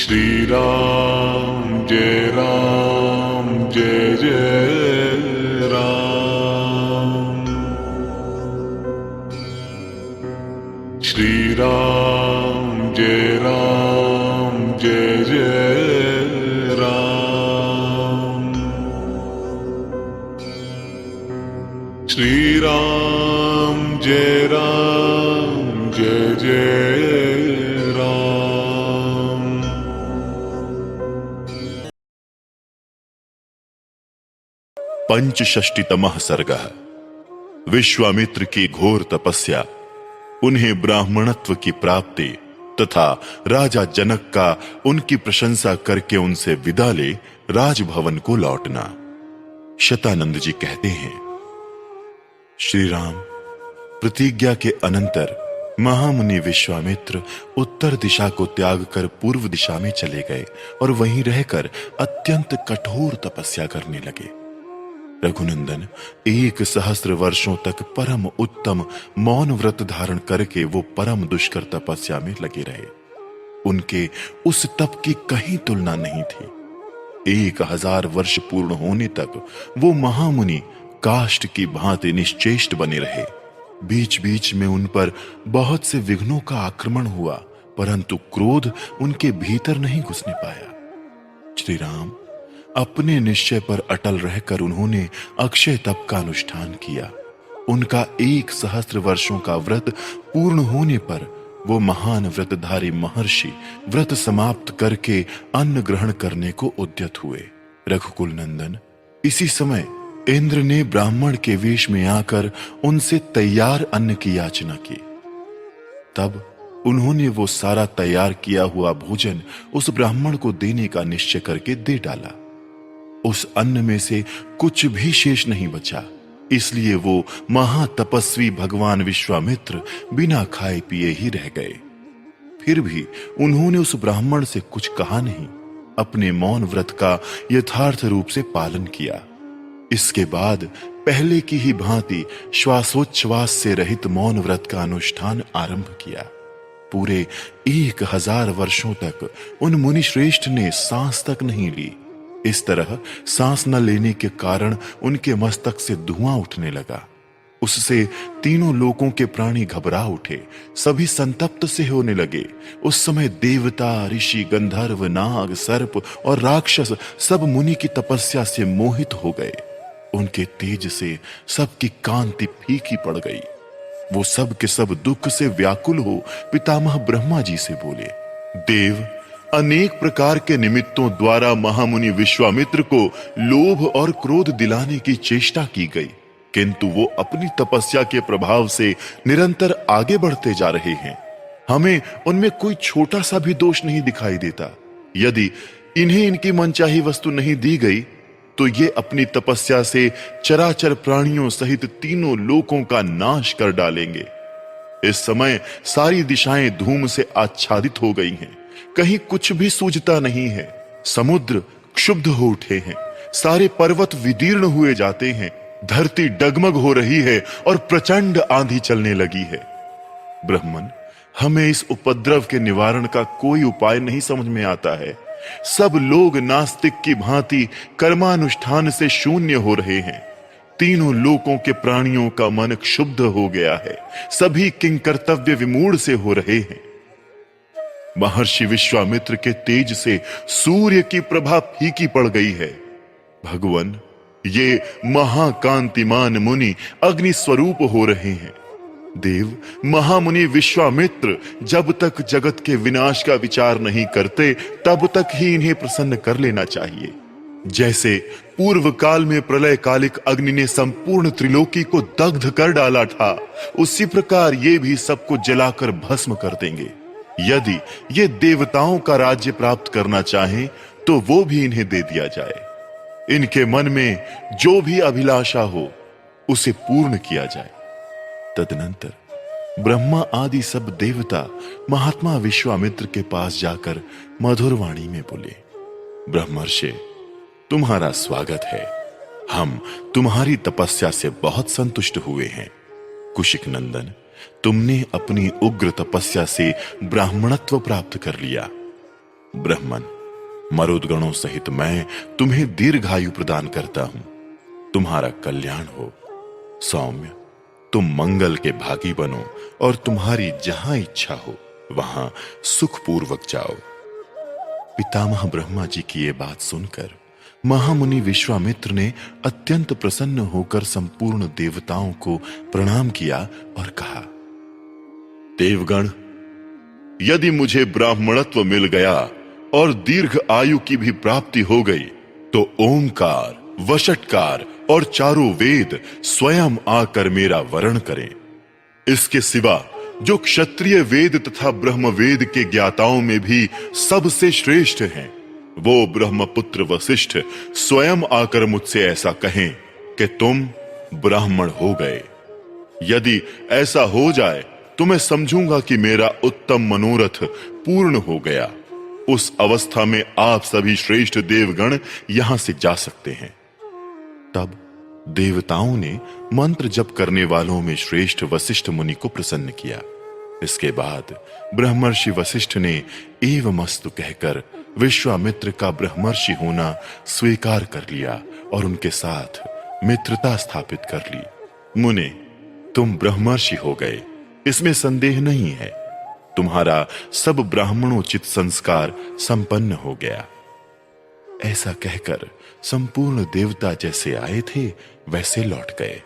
श्री राम जय जय राम। श्री राम जय जय राम। श्री राम जय जय राम। पंचषष्टितमः सर्गः। विश्वामित्र की घोर तपस्या, उन्हें ब्राह्मणत्व की प्राप्ति तथा राजा जनक का उनकी प्रशंसा करके उनसे विदा ले राजभवन को लौटना। शतानंद जी कहते हैं, श्री राम प्रतिज्ञा के अनंतर महामुनि विश्वामित्र उत्तर दिशा को त्याग कर पूर्व दिशा में चले गए और वहीं रहकर अत्यंत कठोर तपस्या करने लगे। रघुनंदन 1,000 वर्षों तक परम उत्तम मौन व्रत धारण करके वो परम दुष्कर तपस्या में लगे रहे। उनके उस तप की कहीं तुलना नहीं थी। 1,000 वर्ष पूर्ण होने तक वो महामुनि काष्ठ की भांति निश्चेष्ट बने रहे। बीच बीच में उन पर बहुत से विघ्नों का आक्रमण हुआ, परंतु क्रोध उनके भीतर नहीं घुसने पाया। श्री राम अपने निश्चय पर अटल रहकर उन्होंने अक्षय तप का अनुष्ठान किया। उनका 1,000 वर्षों का व्रत पूर्ण होने पर वो महान व्रतधारी महर्षि व्रत समाप्त करके अन्न ग्रहण करने को उद्यत हुए। रघुकुल नंदन, इसी समय इंद्र ने ब्राह्मण के वेश में आकर उनसे तैयार अन्न की याचना की। तब उन्होंने वो सारा तैयार किया हुआ भोजन उस ब्राह्मण को देने का निश्चय करके दे डाला। उस अन्न में से कुछ भी शेष नहीं बचा, इसलिए वो महातपस्वी भगवान विश्वामित्र बिना खाए पिए ही रह गए। फिर भी उन्होंने उस ब्राह्मण से कुछ कहा नहीं, अपने मौन व्रत का यथार्थ रूप से पालन किया। इसके बाद पहले की ही भांति श्वासोच्छ्वास से रहित मौन व्रत का अनुष्ठान आरंभ किया। पूरे 1,000 वर्षों तक उन मुनि श्रेष्ठ ने सांस तक नहीं ली। इस तरह सांस न लेने के कारण उनके मस्तक से धुआं उठने लगा। उससे तीनों लोकों के प्राणी घबरा उठे, सभी संतप्त से होने लगे। उस समय देवता, ऋषि, गंधर्व, नाग, सर्प और राक्षस सब मुनि की तपस्या से मोहित हो गए। उनके तेज से सबकी कांति फीकी पड़ गई। वो सब के सब दुख से व्याकुल हो पितामह ब्रह्मा जी से बोले, देव, अनेक प्रकार के निमित्तों द्वारा महामुनि विश्वामित्र को लोभ और क्रोध दिलाने की चेष्टा की गई, किंतु वो अपनी तपस्या के प्रभाव से निरंतर आगे बढ़ते जा रहे हैं। हमें उनमें कोई छोटा सा भी दोष नहीं दिखाई देता। यदि इन्हें इनकी मनचाही वस्तु नहीं दी गई तो ये अपनी तपस्या से चराचर प्राणियों सहित तीनों लोकों का नाश कर डालेंगे। इस समय सारी दिशाएं धूम से आच्छादित हो गई हैं, कहीं कुछ भी सूझता नहीं है। समुद्र क्षुब्ध हो उठे हैं, सारे पर्वत विदीर्ण हुए जाते हैं, धरती डगमग हो रही है और प्रचंड आंधी चलने लगी है। ब्रह्मन, हमें इस उपद्रव के निवारण का कोई उपाय नहीं समझ में आता है। सब लोग नास्तिक की भांति कर्मानुष्ठान से शून्य हो रहे हैं। तीनों लोकों के प्राणियों का मन क्षुब्ध हो गया है, सभी किंकर्तव्य विमूढ़ से हो रहे हैं। महर्षि विश्वामित्र के तेज से सूर्य की प्रभा फीकी पड़ गई है। भगवान, ये महाकांतिमान मुनि अग्नि स्वरूप हो रहे हैं। देव, महामुनि विश्वामित्र जब तक जगत के विनाश का विचार नहीं करते तब तक ही इन्हें प्रसन्न कर लेना चाहिए। जैसे पूर्व काल में प्रलय कालिक अग्नि ने संपूर्ण त्रिलोकी को दग्ध कर डाला था, उसी प्रकार ये भी सबको जलाकर भस्म कर देंगे। यदि ये देवताओं का राज्य प्राप्त करना चाहें तो वो भी इन्हें दे दिया जाए। इनके मन में जो भी अभिलाषा हो उसे पूर्ण किया जाए। तदनंतर ब्रह्मा आदि सब देवता महात्मा विश्वामित्र के पास जाकर मधुर वाणी में बोले, ब्रह्मर्षि, तुम्हारा स्वागत है। हम तुम्हारी तपस्या से बहुत संतुष्ट हुए हैं। कुशिक नंदन, तुमने अपनी उग्र तपस्या से ब्राह्मणत्व प्राप्त कर लिया। ब्रह्मन, मरुदगणों सहित मैं तुम्हें दीर्घायु प्रदान करता हूं। तुम्हारा कल्याण हो। सौम्य, तुम मंगल के भागी बनो और तुम्हारी जहां इच्छा हो वहां सुखपूर्वक जाओ। पितामह ब्रह्मा जी की ये बात सुनकर महामुनि विश्वामित्र ने अत्यंत प्रसन्न होकर संपूर्ण देवताओं को प्रणाम किया और कहा, देवगण, यदि मुझे ब्राह्मणत्व मिल गया और दीर्घ आयु की भी प्राप्ति हो गई तो ओंकार, वषटकार और चारों वेद स्वयं आकर मेरा वरण करें। इसके सिवा जो क्षत्रिय वेद तथा ब्रह्म वेद के ज्ञाताओं में भी सबसे श्रेष्ठ हैं, वो ब्रह्मपुत्र वशिष्ठ स्वयं आकर मुझसे ऐसा कहें कि तुम ब्राह्मण हो गए। यदि ऐसा हो जाए तो मैं समझूंगा कि मेरा उत्तम मनोरथ पूर्ण हो गया। उस अवस्था में आप सभी श्रेष्ठ देवगण यहां से जा सकते हैं। तब देवताओं ने मंत्र जप करने वालों में श्रेष्ठ वशिष्ठ मुनि को प्रसन्न किया। इसके बाद ब्रह्मर्षि वशिष्ठ ने एवमस्तु कहकर विश्वामित्र का ब्रह्मर्षि होना स्वीकार कर लिया और उनके साथ मित्रता स्थापित कर ली। मुने, तुम ब्रह्मर्षि हो गए, इसमें संदेह नहीं है। तुम्हारा सब ब्राह्मणोचित संस्कार संपन्न हो गया। ऐसा कहकर संपूर्ण देवता जैसे आए थे वैसे लौट गए।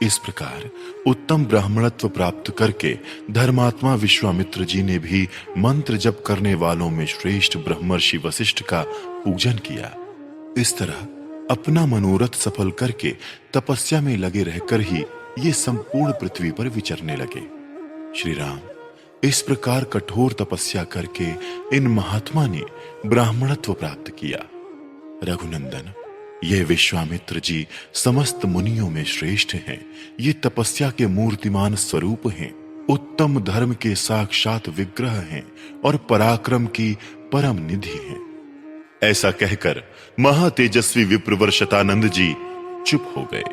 इस प्रकार उत्तम ब्राह्मणत्व प्राप्त करके धर्मात्मा विश्वामित्र जी ने भी मंत्र जप करने वालों में श्रेष्ठ ब्रह्मर्षि वशिष्ठ का पूजन किया। इस तरह अपना मनोरथ सफल करके तपस्या में लगे रहकर ही ये संपूर्ण पृथ्वी पर विचरने लगे। श्री राम इस प्रकार कठोर तपस्या करके इन महात्मा ने ब्राह्मणत्व प्राप्त किया। रघुनंदन, ये विश्वामित्र जी समस्त मुनियों में श्रेष्ठ हैं। ये तपस्या के मूर्तिमान स्वरूप हैं, उत्तम धर्म के साक्षात विग्रह हैं और पराक्रम की परम निधि हैं। ऐसा कहकर महातेजस्वी विप्रवर शतानंद जी चुप हो गए।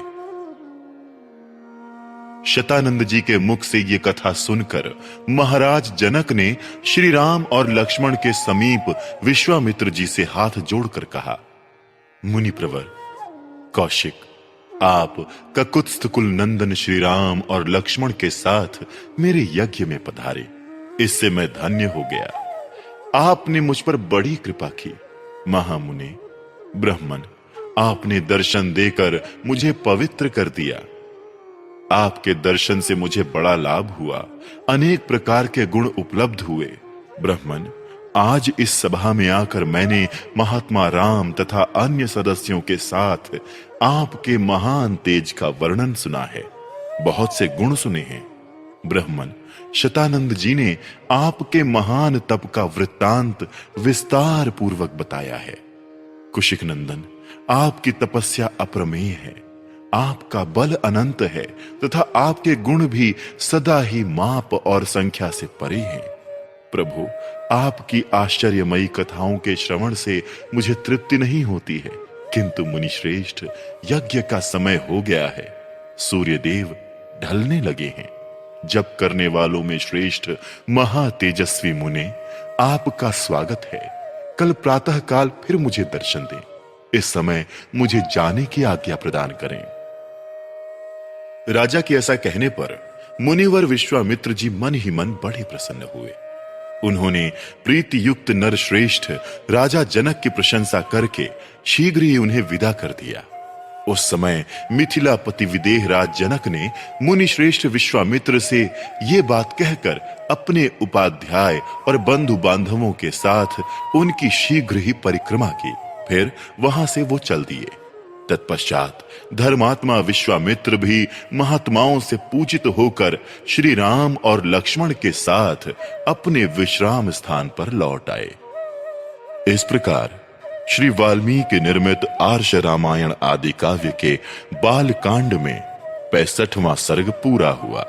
शतानंद जी के मुख से ये कथा सुनकर महाराज जनक ने श्री राम और लक्ष्मण के समीप विश्वामित्र जी से हाथ जोड़कर कहा, मुनि प्रवर, कौशिक, आप ककुत्स्थ कुल नंदन श्री राम और लक्ष्मण के साथ मेरे यज्ञ में पधारे। इससे मैं धन्य हो गया। आपने मुझ पर बड़ी कृपा की। महामुने, ब्रह्मन, आपने दर्शन देकर मुझे पवित्र कर दिया। आपके दर्शन से मुझे बड़ा लाभ हुआ, अनेक प्रकार के गुण उपलब्ध हुए। ब्रह्मन, आज इस सभा में आकर मैंने महात्मा राम तथा अन्य सदस्यों के साथ आपके महान तेज का वर्णन सुना है, बहुत से गुण सुने हैं। ब्रह्मन, शतानंद जी ने आपके महान तप का वृत्तांत विस्तार पूर्वक बताया है। कुशिक नंदन, आपकी तपस्या अप्रमेय है, आपका बल अनंत है तथा आपके गुण भी सदा ही माप और संख्या से परे हैं। प्रभु, आपकी आश्चर्यमयी कथाओं के श्रवण से मुझे तृप्ति नहीं होती है, किंतु मुनि श्रेष्ठ, यज्ञ का समय हो गया है। सूर्यदेव ढलने लगे हैं। जप करने वालों में श्रेष्ठ महातेजस्वी मुने, आपका स्वागत है। कल प्रातः काल फिर मुझे दर्शन दें। इस समय मुझे जाने की आज्ञा प्रदान करें। राजा के ऐसा कहने पर मुनिवर विश्वामित्र जी मन ही मन बड़े प्रसन्न हुए। उन्होंने प्रीति युक्त नर श्रेष्ठ राजा जनक की प्रशंसा करके शीघ्र ही उन्हें विदा कर दिया। उस समय मिथिलापति विदेह राज जनक ने मुनि श्रेष्ठ विश्वामित्र से ये बात कहकर अपने उपाध्याय और बंधु बांधवों के साथ उनकी शीघ्र ही परिक्रमा की। फिर वहां से वो चल दिए। तत्पश्चात धर्मात्मा विश्वामित्र भी महात्माओं से पूजित होकर श्री राम और लक्ष्मण के साथ अपने विश्राम स्थान पर लौट आए। इस प्रकार श्री वाल्मीकि निर्मित आर्ष रामायण आदि काव्य के बाल कांड में 65वां सर्ग पूरा हुआ।